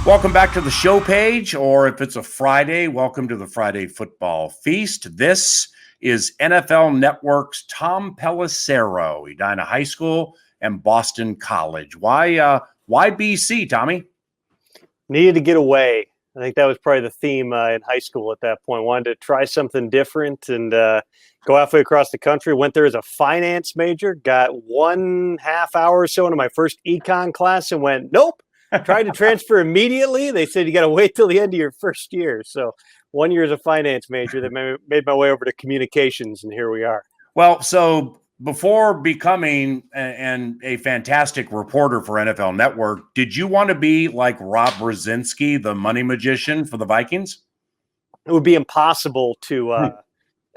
Welcome back to the show page, or if it's a Friday, welcome to the Friday Football Feast. This is NFL Network's Tom Pelissero, Edina High School and Boston College. Why BC, Tommy? Needed to get away. I think that was probably the theme in high school at that point. Wanted to try something different and go halfway across the country. Went there as a finance major, got 1.5 hours or so into my first econ class and went, nope. Tried to transfer immediately. They said you got to wait till the end of your first year. So 1 year as a finance major, that made my way over to communications, and here we are. Well, so before becoming a fantastic reporter for NFL Network, did you want to be like Rob Brzezinski, the money magician for the Vikings? It would be impossible to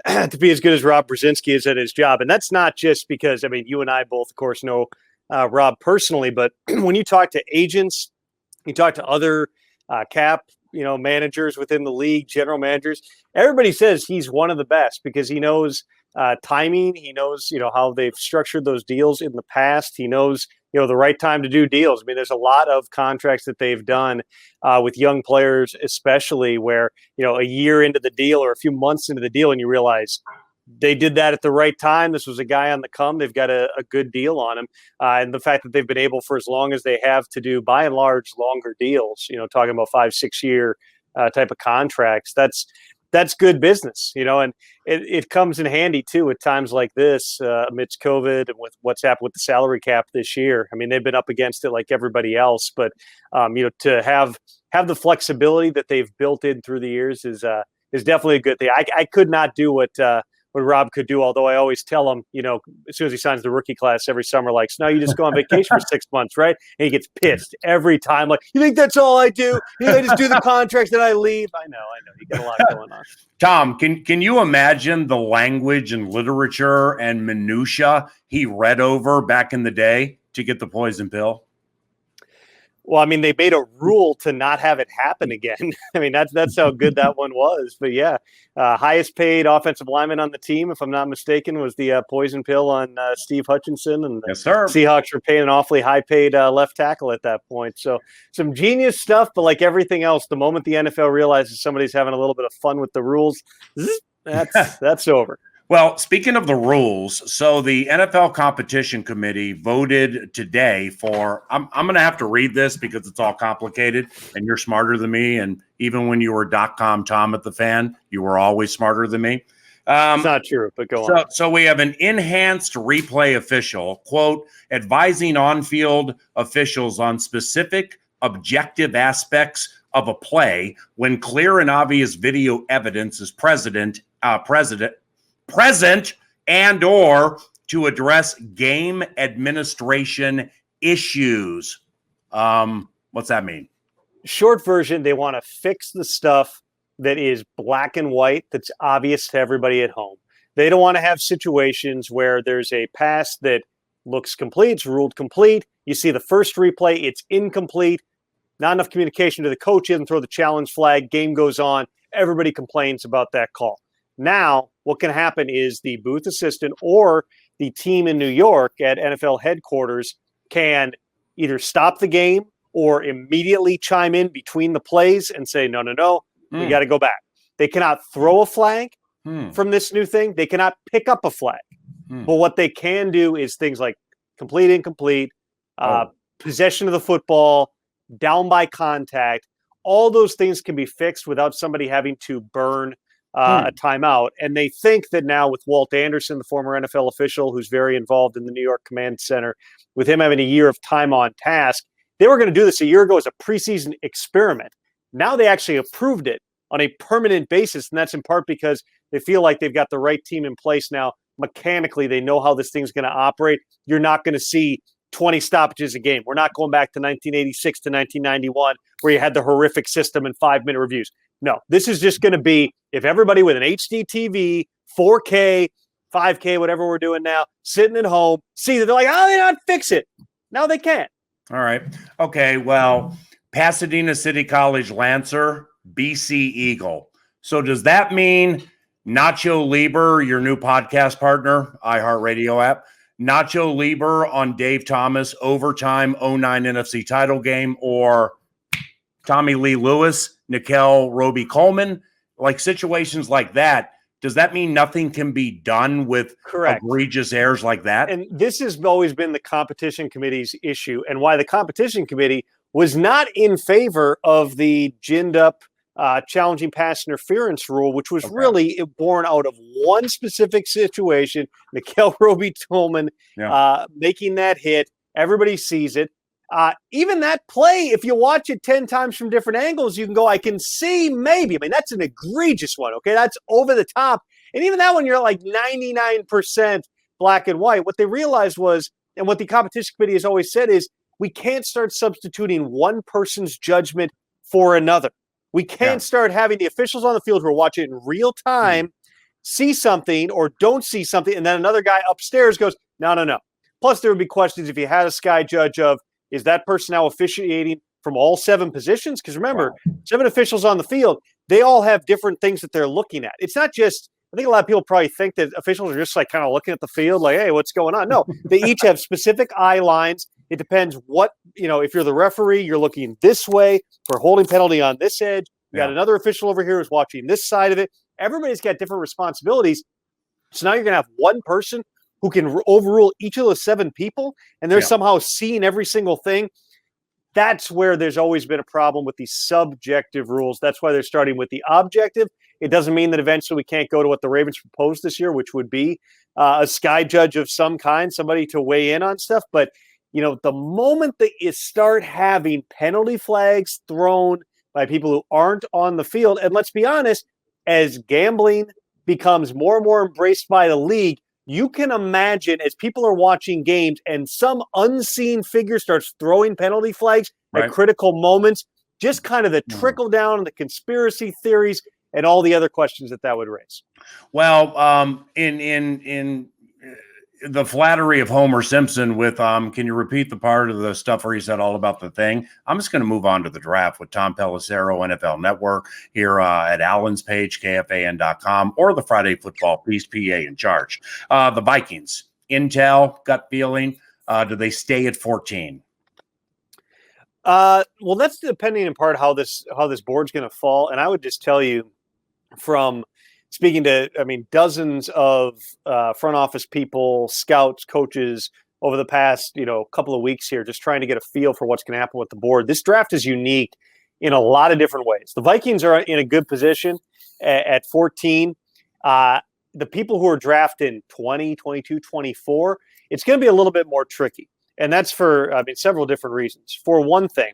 to be as good as Rob Brzezinski is at his job. And that's not just because, I mean, you and I both, of course, know Rob personally, but when you talk to agents, you talk to other cap, managers within the league, general managers, everybody says he's one of the best because he knows timing. He knows, how they've structured those deals in the past. He knows, the right time to do deals. I mean, there's a lot of contracts that they've done with young players, especially where, a year into the deal or a few months into the deal, and you realize they did that at the right time. This was a guy on the come. They've got a good deal on him. And the fact that they've been able for as long as they have to do, by and large, longer deals, talking about 5-6 year type of contracts, that's good business, and it comes in handy too at times like this amidst COVID and with what's happened with the salary cap this year. I mean, they've been up against it like everybody else, but to have the flexibility that they've built in through the years is definitely a good thing. I could not do what Rob could do, although I always tell him, as soon as he signs the rookie class every summer, like, so now you just go on vacation for 6 months, right? And he gets pissed every time. Like, you think that's all I do? I just do the contracts and I leave? I know. You got a lot going on. Tom, can you imagine the language and literature and minutia he read over back in the day to get the poison pill? Well, I mean, they made a rule to not have it happen again. I mean, that's how good that one was. But yeah, highest paid offensive lineman on the team, if I'm not mistaken, was the poison pill on Steve Hutchinson. And the yes, sir. Seahawks were paying an awfully high paid left tackle at that point. So some genius stuff. But like everything else, the moment the NFL realizes somebody's having a little bit of fun with the rules, that's over. Well, speaking of the rules, so the NFL Competition Committee voted today for, I'm going to have to read this because it's all complicated and you're smarter than me. And even when you were .com Tom at the Fan, you were always smarter than me. It's not true, but go on. So we have an enhanced replay official, quote, advising on-field officials on specific objective aspects of a play when clear and obvious video evidence is present and or to address game administration issues. What's that mean? Short version, they want to fix the stuff that is black and white, that's obvious to everybody at home. They don't want to have situations where there's a pass that looks complete, it's ruled complete. You see the first replay, it's incomplete. Not enough communication to the coach, he doesn't throw the challenge flag, game goes on. Everybody complains about that call. Now, what can happen is the booth assistant or the team in New York at NFL headquarters can either stop the game or immediately chime in between the plays and say, no, we got to go back. They cannot throw a flag from this new thing. They cannot pick up a flag. But what they can do is things like complete, incomplete, possession of the football, down by contact. All those things can be fixed without somebody having to burn a timeout. And they think that now with Walt Anderson, the former NFL official who's very involved in the New York Command Center, with him having a year of time on task, they were going to do this a year ago as a preseason experiment. Now they actually approved it on a permanent basis. And that's in part because they feel like they've got the right team in place now. Mechanically, they know how this thing's going to operate. You're not going to see 20 stoppages a game. We're not going back to 1986 to 1991 where you had the horrific system and 5-minute reviews. No, this is just going to be if everybody with an HD TV, 4K, 5K, whatever we're doing now, sitting at home, see that they're like, oh, they don't fix it. No, they can't. All right. Okay. Well, Pasadena City College Lancer, BC Eagle. So does that mean Nacho Lieber, your new podcast partner, iHeartRadio app, Nacho Lieber on Dave Thomas overtime 09 NFC title game, or Tommy Lee Lewis, Nickel Roby Coleman, like situations like that. Does that mean nothing can be done with Correct. egregious errors like that? And this has always been the competition committee's issue, and why the competition committee was not in favor of the ginned up challenging pass interference rule, which was really born out of one specific situation. Nickel Roby Coleman making that hit. Everybody sees it. Even that play, if you watch it 10 times from different angles, you can go, I can see maybe. I mean, that's an egregious one, okay? That's over the top. And even that one, you're like 99% black and white. What they realized was, and what the competition committee has always said is, we can't start substituting one person's judgment for another. We can't start having the officials on the field who are watching it in real time see something or don't see something, and then another guy upstairs goes, no. Plus, there would be questions if you had a sky judge of, is that person now officiating from all 7 positions? Because remember, 7 officials on the field, they all have different things that they're looking at. It's not just, I think a lot of people probably think that officials are just like kind of looking at the field like, hey, what's going on? No, they each have specific eye lines. It depends what, if you're the referee, you're looking this way for holding penalty on this edge. You got another official over here who's watching this side of it. Everybody's got different responsibilities. So now you're going to have one person who can overrule each of those 7 people, and they're somehow seeing every single thing. That's where there's always been a problem with these subjective rules. That's why they're starting with the objective. It doesn't mean that eventually we can't go to what the Ravens proposed this year, which would be a sky judge of some kind, somebody to weigh in on stuff. But, the moment that you start having penalty flags thrown by people who aren't on the field, and let's be honest, as gambling becomes more and more embraced by the league, you can imagine as people are watching games and some unseen figure starts throwing penalty flags at critical moments, just kind of the trickle down, the conspiracy theories, and all the other questions that would raise. Well, in the flattery of Homer Simpson with, can you repeat the part of the stuff where he said all about the thing? I'm just going to move on to the draft with Tom Pelissero, NFL Network, here at Allen's page, KFAN.com, or the Friday Football Feast, PA in charge. The Vikings, intel, gut feeling, do they stay at 14? Well, that's depending in part how this board's going to fall. And I would just tell you from speaking to, dozens of front office people, scouts, coaches over the past, couple of weeks here, just trying to get a feel for what's going to happen with the board. This draft is unique in a lot of different ways. The Vikings are in a good position at 14. The people who are drafting 20, 22, 24, it's going to be a little bit more tricky. And that's for, several different reasons. For one thing,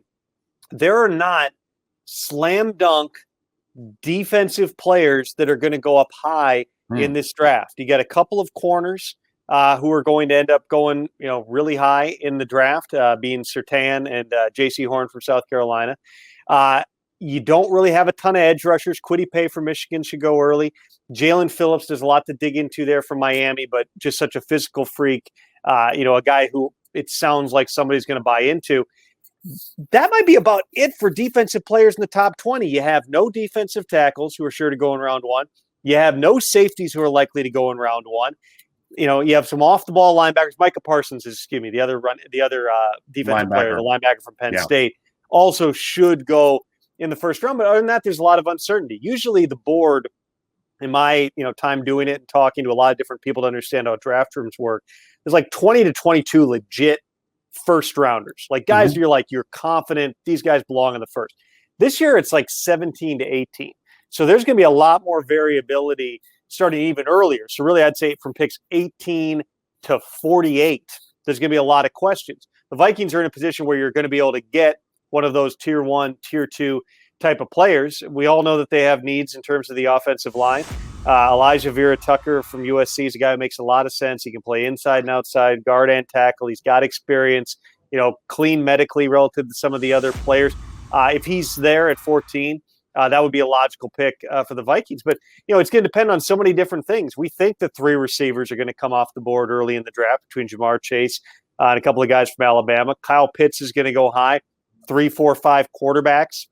there are not slam dunk defensive players that are going to go up high in this draft. You got a couple of corners who are going to end up going, really high in the draft, being Surtain and J.C. Horn from South Carolina. You don't really have a ton of edge rushers. Kwity Paye from Michigan should go early. Jalen Phillips, there's a lot to dig into there from Miami, but just such a physical freak. A guy who it sounds like somebody's going to buy into. That might be about it for defensive players in the top 20. You have no defensive tackles who are sure to go in round 1. You have no safeties who are likely to go in round 1. You have some off-the-ball linebackers. Micah Parsons is, the other defensive player, the linebacker from Penn State, also should go in the first round. But other than that, there's a lot of uncertainty. Usually the board, in my time doing it and talking to a lot of different people to understand how draft rooms work, there's like 20 to 22 legit first rounders, like guys you're confident these guys belong in the first. This year it's like 17 to 18, so there's going to be a lot more variability starting even earlier. So really I'd say from picks 18 to 48 there's going to be a lot of questions. The Vikings are in a position where you're going to be able to get one of those tier 1, tier 2 type of players. We all know that they have needs in terms of the offensive line. Elijah Vera Tucker from USC is a guy who makes a lot of sense. He can play inside and outside, guard and tackle. He's got experience, clean medically relative to some of the other players. If he's there at 14, that would be a logical pick for the Vikings. But, it's going to depend on so many different things. We think the 3 receivers are going to come off the board early in the draft between Jamar Chase and a couple of guys from Alabama. Kyle Pitts is going to go high. 3, 4, 5 quarterbacks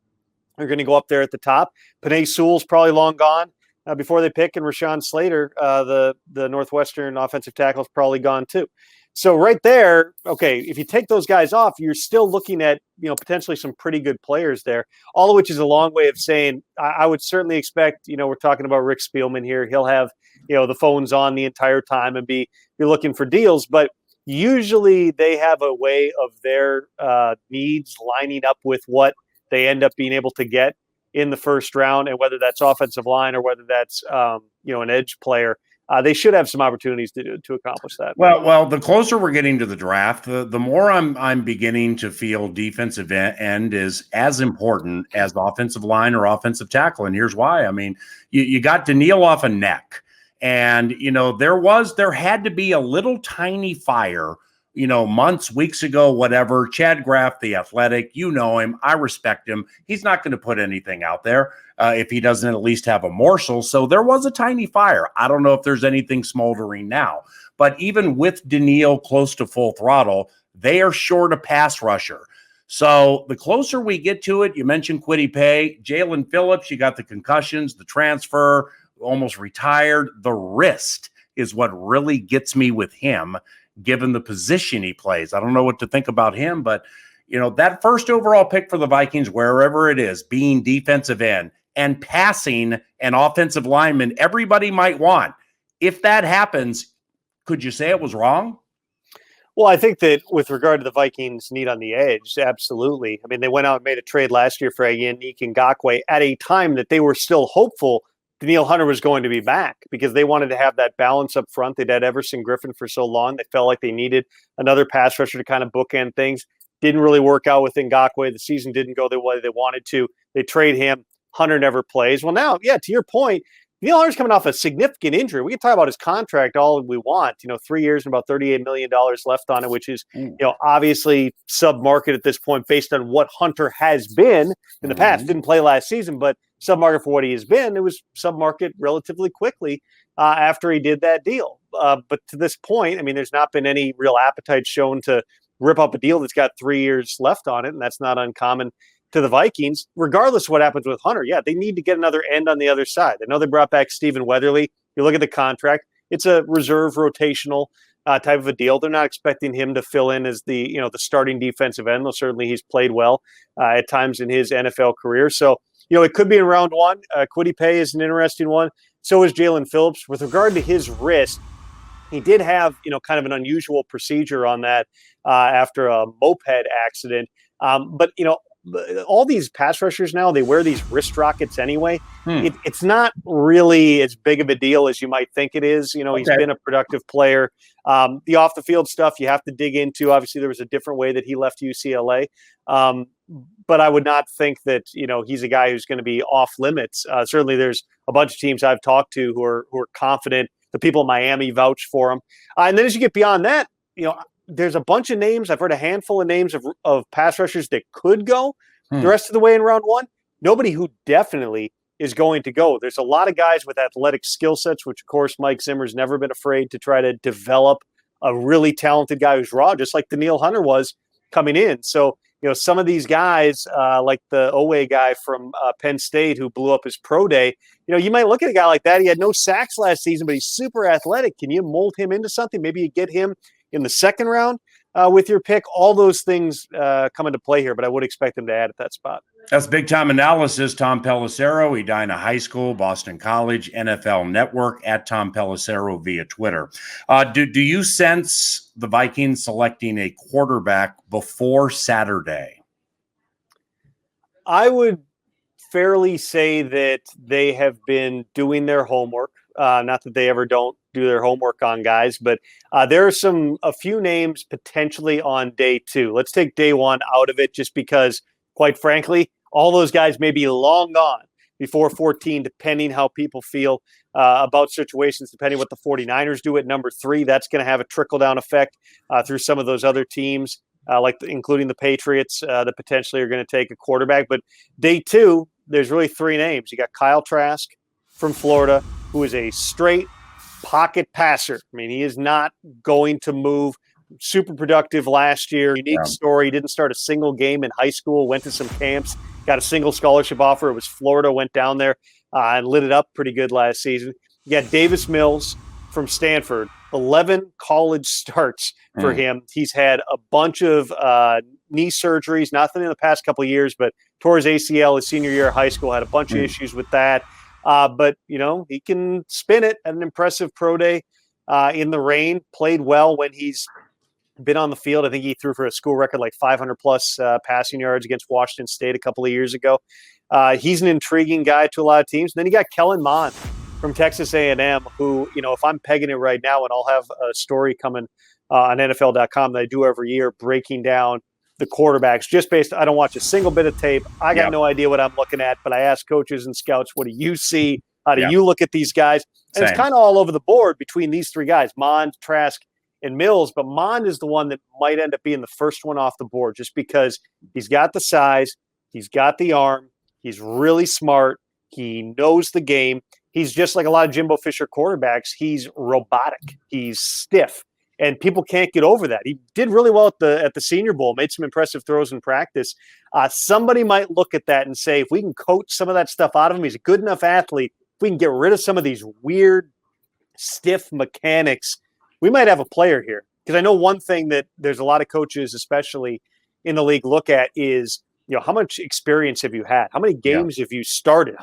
are going to go up there at the top. Penei Sewell's probably long gone before they pick, and Rashawn Slater, the Northwestern offensive tackle, is probably gone too. So right there, okay, if you take those guys off, you're still looking at, potentially some pretty good players there, all of which is a long way of saying I would certainly expect, we're talking about Rick Spielman here. He'll have, the phones on the entire time and be looking for deals. But usually they have a way of their needs lining up with what they end up being able to get in the first round, and whether that's offensive line or whether that's an edge player, they should have some opportunities to accomplish that. Well, the closer we're getting to the draft, the more I'm beginning to feel defensive end is as important as offensive line or offensive tackle, and here's why. I mean, you got Daniil off a neck, and there had to be a little tiny fire. Months, weeks ago, whatever. Chad Graff, the Athletic, him. I respect him. He's not going to put anything out there if he doesn't at least have a morsel. So there was a tiny fire. I don't know if there's anything smoldering now. But even with Daniil close to full throttle, they are short a pass rusher. So the closer we get to it, you mentioned Kwity Paye, Jalen Phillips, you got the concussions, the transfer, almost retired. The wrist is what really gets me with him, given the position he plays. I don't know what to think about him, but that first overall pick for the Vikings, wherever it is, being defensive end and passing an offensive lineman, everybody might want. If that happens, could you say it was wrong? Well, I think that with regard to the Vikings' need on the edge, absolutely. I mean, they went out and made a trade last year for Yannick Ngakoue at a time that they were still hopeful Daniil Hunter was going to be back, because they wanted to have that balance up front. They'd had Everson Griffin for so long. They felt like they needed another pass rusher to kind of bookend things. Didn't really work out with Ngakoue. The season didn't go the way they wanted to. They trade him. Hunter never plays. Well, now, yeah, to your point, Daniil Hunter's coming off a significant injury. We can talk about his contract all we want. 3 years and about $38 million left on it, which is, obviously sub-market at this point based on what Hunter has been in the past. Didn't play last season, but sub-market for what he has been. It was sub-market relatively quickly after he did that deal. But to this point, I mean, there's not been any real appetite shown to rip up a deal that's got 3 years left on it, and that's not uncommon to the Vikings. Regardless of what happens with Hunter, yeah, they need to get another end on the other side. I know they brought back Stephen Weatherly. You look at the contract, it's a reserve rotational type of a deal. They're not expecting him to fill in as the starting defensive end, though certainly he's played well at times in his NFL career. So, it could be in round one. Kwity Paye is an interesting one. So is Jalen Phillips. With regard to his wrist, he did have, kind of an unusual procedure on that after a moped accident. But all these pass rushers now, they wear these wrist rockets anyway. It's not really as big of a deal as you might think it is. He's been a productive player. The off the field stuff you have to dig into. Obviously, there was a different way that he left UCLA. But I would not think that, he's a guy who's going to be off limits. Certainly there's a bunch of teams I've talked to who are confident. The people in Miami vouch for him. And then as you get beyond that, there's a bunch of names. I've heard a handful of names of pass rushers that could go the rest of the way in round one. Nobody who definitely is going to go. There's a lot of guys with athletic skill sets, which, of course, Mike Zimmer's never been afraid to try to develop a really talented guy who's raw, just like Daniil Hunter was coming in. So, some of these guys, like the Owe guy from Penn State who blew up his pro day, you might look at a guy like that. He had no sacks last season, but he's super athletic. Can you mold him into something? Maybe you get him in the second round with your pick. All those things come into play here, but I would expect them to add at that spot. That's big-time analysis. Tom Pelissero, Edina High School, Boston College, NFL Network, at Tom Pelissero via Twitter. Do you sense the Vikings selecting a quarterback before Saturday? I would fairly say that they have been doing their homework. Not that they ever don't do their homework on guys, but there are a few names potentially on day two. Let's take day one out of it, just because, quite frankly, all those guys may be long gone before 14, depending how people feel about situations, depending what the 49ers do at number 3. That's going to have a trickle-down effect through some of those other teams, including the Patriots that potentially are going to take a quarterback. But day two, there's really 3 names. You got Kyle Trask from Florida, who is a straight pocket passer. I mean, he is not going to move. Super productive last year. Unique story. Didn't start a single game in high school. Went to some camps. Got a single scholarship offer. It was Florida. Went down there and lit it up pretty good last season. You got Davis Mills from Stanford, 11 college starts for him. He's had a bunch of knee surgeries, nothing in the past couple of years, but tore his ACL his senior year of high school, had a bunch of issues with that. But, he can spin it at an impressive pro day in the rain, played well when he's been on the field. I think he threw for a school record like 500-plus passing yards against Washington State a couple of years ago. He's an intriguing guy to a lot of teams. And then you got Kellen Mond from Texas A&M, who, if I'm pegging it right now, and I'll have a story coming on NFL.com that I do every year breaking down the quarterbacks just based – I don't watch a single bit of tape. I got no idea what I'm looking at, but I ask coaches and scouts, what do you see? How do you look at these guys? And it's kind of all over the board between these three guys, Mond, Trask, and Mills. But Mond is the one that might end up being the first one off the board just because he's got the size, he's got the arm, he's really smart, he knows the game. He's just like a lot of Jimbo Fisher quarterbacks. He's robotic. He's stiff. And people can't get over that. He did really well at the Senior Bowl, made some impressive throws in practice. Somebody might look at that and say, if we can coach some of that stuff out of him, he's a good enough athlete. If we can get rid of some of these weird, stiff mechanics, we might have a player here. Because I know one thing that there's a lot of coaches, especially in the league, look at is, how much experience have you had? How many games have you started?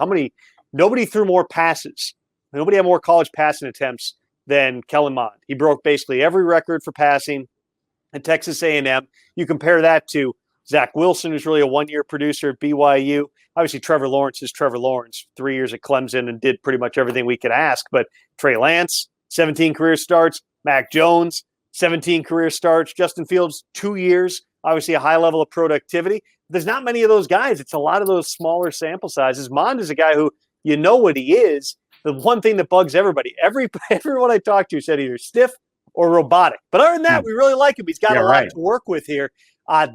Nobody threw more passes. Nobody had more college passing attempts than Kellen Mond. He broke basically every record for passing at Texas A&M. You compare that to Zach Wilson, who's really a one-year producer at BYU. Obviously, Trevor Lawrence is Trevor Lawrence, 3 years at Clemson and did pretty much everything we could ask. But Trey Lance, 17 career starts. Mac Jones, 17 career starts. Justin Fields, 2 years. Obviously, a high level of productivity. There's not many of those guys. It's a lot of those smaller sample sizes. Mond is a guy who, what he is. The one thing that bugs everybody, everyone I talked to said either stiff or robotic. But other than that, we really like him. He's got a lot to work with here.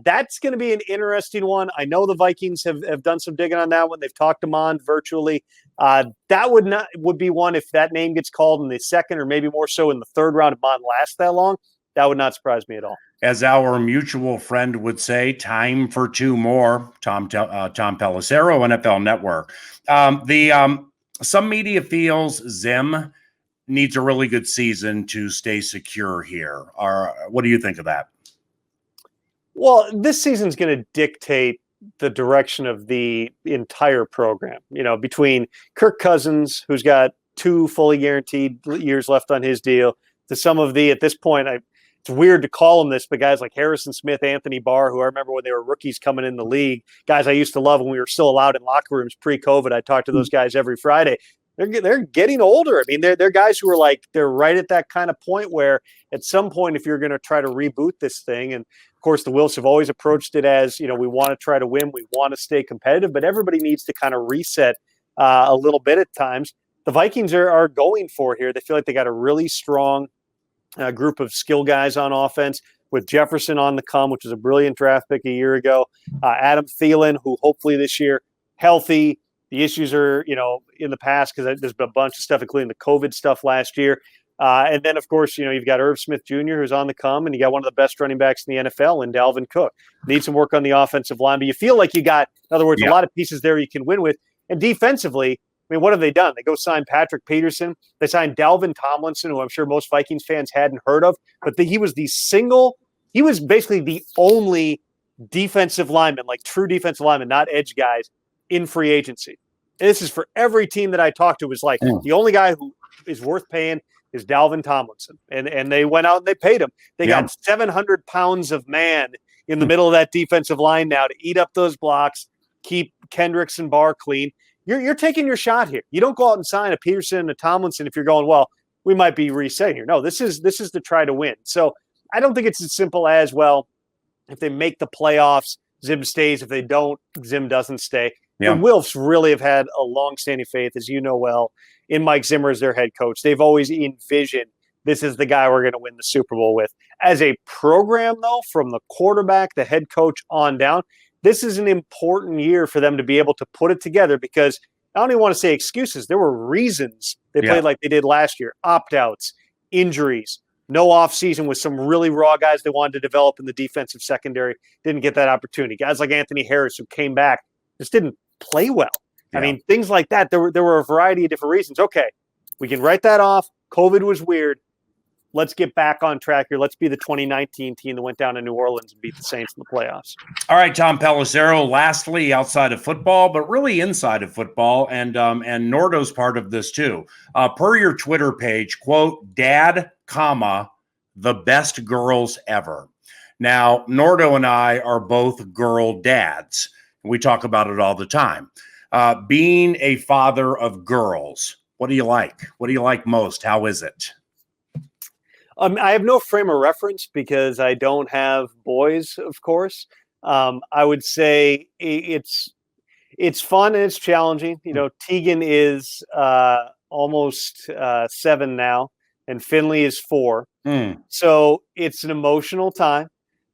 That's going to be an interesting one. I know the Vikings have done some digging on that one. They've talked to Mond virtually. That would be one if that name gets called in the second or maybe more so in the third round if Mond lasts that long. That would not surprise me at all. As our mutual friend would say, time for two more. Tom Pelissero, NFL Network. Some media feels Zim needs a really good season to stay secure here. What do you think of that? Well, this season's going to dictate the direction of the entire program. Between Kirk Cousins, who's got 2 fully guaranteed years left on his deal, to some of at this point, it's weird to call them this, but guys like Harrison Smith, Anthony Barr, who I remember when they were rookies coming in the league, guys I used to love when we were still allowed in locker rooms pre-COVID. I talked to those guys every Friday. They're getting older. I mean, they're guys who are they're right at that kind of point where at some point, if you're going to try to reboot this thing, and of course the Wilfs have always approached it as, we want to try to win, we want to stay competitive, but everybody needs to kind of reset a little bit at times. The Vikings are going for it here. They feel like they got a really strong group of skill guys on offense with Jefferson on the come, which was a brilliant draft pick a year ago. Adam Thielen, who hopefully this year healthy. The issues are, in the past because there's been a bunch of stuff, including the COVID stuff last year. And then, of course, you've got Irv Smith Jr., who's on the come, and you got one of the best running backs in the NFL in Dalvin Cook. Need some work on the offensive line, but you feel like you got, in other words, a lot of pieces there you can win with. And defensively, I mean, what have they done? They go sign Patrick Peterson. They signed Dalvin Tomlinson, who I'm sure most Vikings fans hadn't heard of, but he was basically the only defensive lineman, true defensive lineman, not edge guys, in free agency. And this is for every team that I talked to was the only guy who is worth paying is Dalvin Tomlinson. And they went out and they paid him. They got 700 pounds of man in the middle of that defensive line now to eat up those blocks, keep Kendricks and Barr clean. You're taking your shot here. You don't go out and sign a Peterson and a Tomlinson if you're going, well, we might be resetting here. No, this is to try to win. So I don't think it's as simple as, well, if they make the playoffs, Zim stays. If they don't, Zim doesn't stay. The Wilfs really have had a long-standing faith, as you know well, in Mike Zimmer as their head coach. They've always envisioned this is the guy we're going to win the Super Bowl with. As a program, though, from the quarterback, the head coach on down, this is an important year for them to be able to put it together because I don't even want to say excuses. There were reasons they played like they did last year. Opt-outs, injuries, no offseason with some really raw guys they wanted to develop in the defensive secondary. Didn't get that opportunity. Guys like Anthony Harris who came back just didn't play well. I mean, things like that. There were a variety of different reasons. Okay, we can write that off, COVID was weird. Let's get back on track here. Let's be the 2019 team that went down to New Orleans and beat the Saints in the playoffs. All right, Tom Pelissero, lastly, outside of football, but really inside of football, and Nordo's part of this too. Per your Twitter page, quote, dad, comma, the best girls ever. Now, Nordo and I are both girl dads. We talk about it all the time. Being a father of girls, what do you like? What do you like most? How is it? I have no frame of reference because I don't have boys, of course. I would say it's fun and it's challenging. You know, Tegan is almost 7 now, and Finley is 4. So it's an emotional time.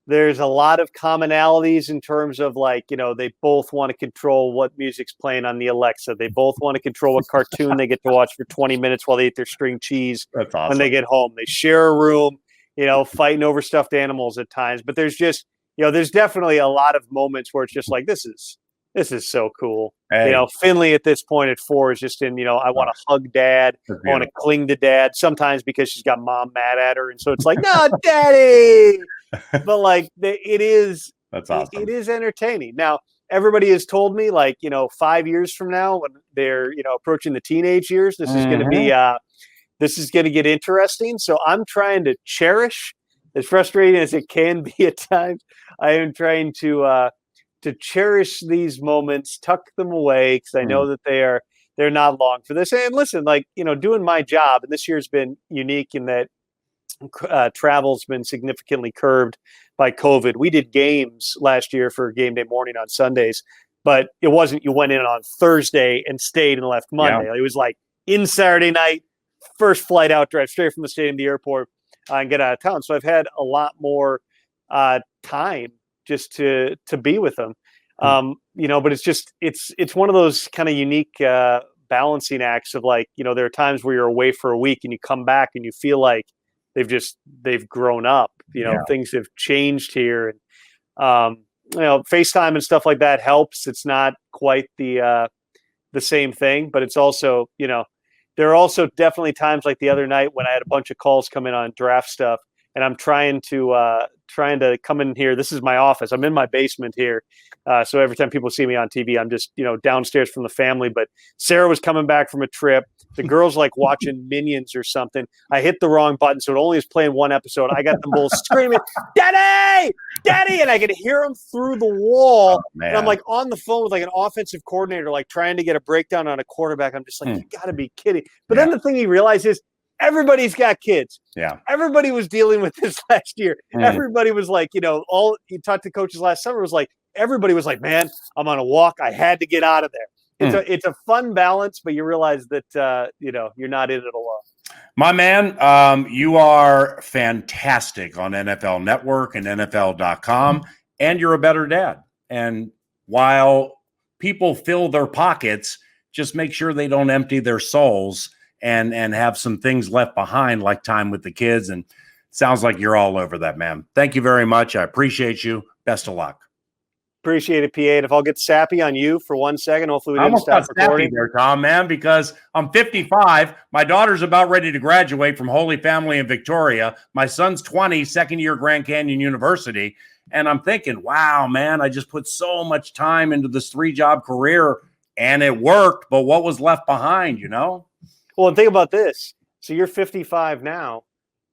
There's a lot of commonalities in terms of, like, you know, they both want to control what music's playing on the Alexa. They both want to control what cartoon they get to watch for 20 minutes while they eat their string cheese. That's awesome. When they get home. They share a room, you know, fighting over stuffed animals at times. But there's just, you know, there's definitely a lot of moments where it's just like, this is so cool. Hey. You know, Finley at this point at 4 is just in, you know, I want to hug dad. I want to cling to dad, sometimes because she's got mom mad at her. And so it's like, no, daddy. But like, that's awesome. It is entertaining. Now, everybody has told me, like, you know, 5 years from now, when they're, you know, approaching the teenage years, this is going to be, this is going to get interesting. So I'm trying to cherish, as frustrating as it can be at times, I am trying to cherish these moments, tuck them away, because I know that they're not long for this. And listen, like, you know, doing my job, and this year's been unique in that travel's been significantly curbed by COVID. We did games last year for game day morning on Sundays, but it wasn't, you went in on Thursday and stayed and left Monday. Yeah. It was like in Saturday night, first flight out, drive straight from the stadium to the airport and get out of town. So I've had a lot more time just to be with them. You know, but it's just, it's one of those kind of unique balancing acts of, like, you know, there are times where you're away for a week and you come back and you feel like they've grown up, you know, things have changed here. And, you know, FaceTime and stuff like that helps. It's not quite the same thing, but it's also, you know, there are also definitely times like the other night when I had a bunch of calls come in on draft stuff, and I'm trying to come in here. This is my office. I'm in my basement here. So every time people see me on TV, I'm just, you know, downstairs from the family. But Sarah was coming back from a trip. The girls like watching Minions or something. I hit the wrong button, so it only is playing one episode. I got them both screaming, "Daddy! Daddy!" And I could hear them through the wall. Oh, and I'm like on the phone with like an offensive coordinator, like trying to get a breakdown on a quarterback. I'm just like, you got to be kidding. But then the thing you realize is, everybody's got kids. Yeah. Everybody was dealing with this last year. Everybody was like, you know, you talked to coaches last summer, was like, everybody was like, man, I'm on a walk. I had to get out of there. It's a fun balance, but you realize that, you know, you're not in it alone. My man, you are fantastic on NFL Network and NFL.com, and you're a better dad. And while people fill their pockets, just make sure they don't empty their souls and have some things left behind, like time with the kids. And sounds like you're all over that, man. Thank you very much. I appreciate you. Best of luck. Appreciate it, PA. And if I'll get sappy on you for 1 second, hopefully we didn't stop recording there, Tom, man, because I'm 55. My daughter's about ready to graduate from Holy Family in Victoria. My son's 20, second year Grand Canyon University. And I'm thinking, wow, man, I just put so much time into this 3-job career and it worked. But what was left behind, you know? Well, and think about this. So you're 55 now.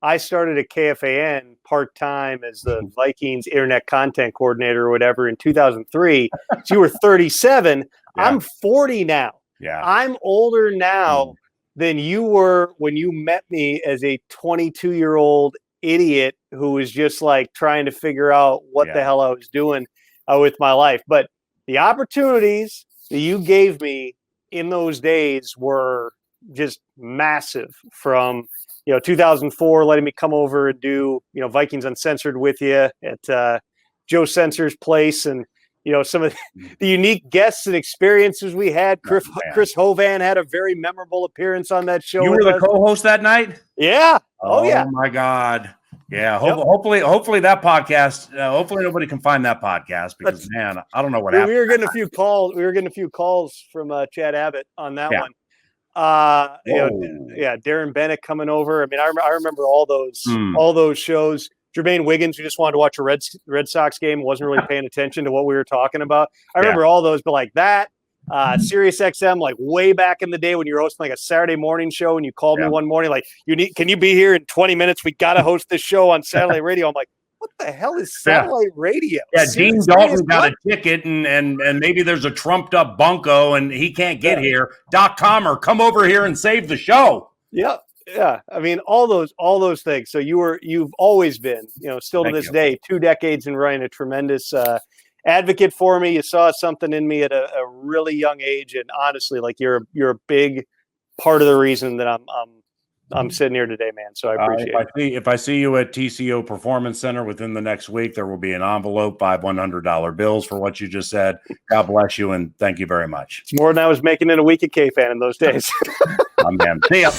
I started at KFAN part-time as the Vikings internet content coordinator or whatever in 2003. So you were 37. Yeah. I'm 40 now. Yeah. I'm older now than you were when you met me as a 22-year-old idiot who was just like trying to figure out what the hell I was doing with my life. But the opportunities that you gave me in those days were just massive. From, you know, 2004, letting me come over and do, you know, Vikings Uncensored with you at Joe Sensor's place, and, you know, some of the unique guests and experiences we had. Chris Hovan had a very memorable appearance on that show. You were the co-host that night? Yeah. Oh yeah. Oh my God. Yeah. Hopefully that podcast. Hopefully nobody can find that podcast, because man, I don't know what happened. We were getting a few calls. We were getting a few calls from Chad Abbott on that one. Darren Bennett coming over. I mean, I remember all those shows. Jermaine Wiggins, who just wanted to watch a Red Sox game, wasn't really paying attention to what we were talking about. I remember all those, but like that, Sirius XM, like way back in the day when you were hosting like a Saturday morning show and you called me one morning, like, can you be here in 20 minutes? We got to host this show on satellite radio. I'm like, what the hell is satellite radio? Yeah, Dean Dalton got a ticket and maybe there's a trumped up bunko and he can't get here. .com come over here and save the show. Yeah. Yeah. I mean, all those things. So you've always been, still to this day, 2 decades and running, a tremendous advocate for me. You saw something in me at a really young age. And honestly, like you're a big part of the reason that I'm sitting here today, man. So I appreciate it. If I see you at TCO Performance Center within the next week, there will be an envelope, 5 $100 bills for what you just said. God bless you, and thank you very much. It's more than I was making in a week at K-Fan in those days. Man. See ya.